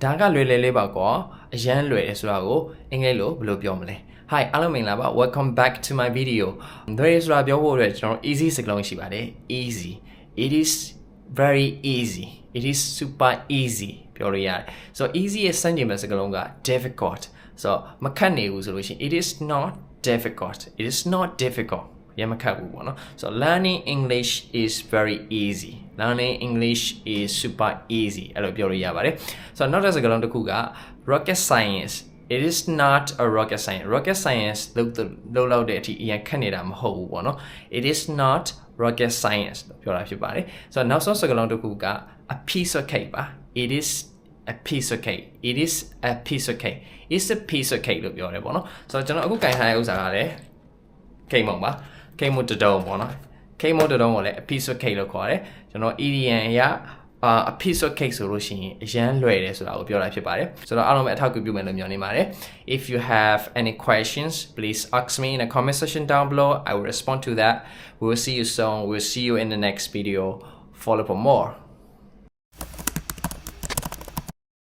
ဒါကလွယ်လေလေးပါကွာအရန်လွယ်တယ်ဆိုတာကိုအင်္ဂလိပ်လိုဘယ်လိုပြောမလဲ Hi အားလုံးမင်္ဂလာပါ Welcome back to my video လွယ်ဆိုတာပြောဖို့အတွက်ကျွန်တော် easy စကားလုံးရှိပါတယ် easy it is very easy it is super easy ပြောလို့ရတယ် so easy ရဲ့စံချိန်မဲ့စကားလုံးက difficult so မခက်နေဘူးဆိုလို့ရှိရင် it is not difficult it is not difficult ရမခက်ဘူးပေါ့နော် so learning English is very easy learning English is super easy အဲ့လိုပြောလို့ရပါတယ် so နောက်တစ်စကားလုံးတစ်ခုက rocket science it is not a rocket science လို့လောက်တဲ့အထိအရင်ခက်နေတာမဟုတ်ဘူးပေါ့နော် it is not rocket science လို့ပြောတာဖြစ်ပါတယ် so နောက်ဆုံးစကားလုံးတစ်ခုက a piece of cake ပါ it is a piece of cake it is a piece of cake it's a piece of cake လို့ပြောတယ်ပေါ့နော် so ကျွန်တော်အခုကင်ထားတဲ့ဥစ္စာကလည်း cake မဟုတ်ပါcake မို့တတုံးပေါ့နော် cake မို့တတုံးကိုလည်း a piece of cake လို့ခေါ်တယ်ကျွန်တော် EDN အရာa piece of cake ဆိုလို့ရှိရင်အရန်လွယ်တယ်ဆိုတာကိုပြောတာဖြစ်ပါတယ်ဆိုတော့အားလုံးပဲအထောက်အကူပြုမယ်လို့မျှော်နေပါတယ် if you have any questions please ask me in the comment section down below I will respond to that we will see you soon we'll see you in the next video follow for more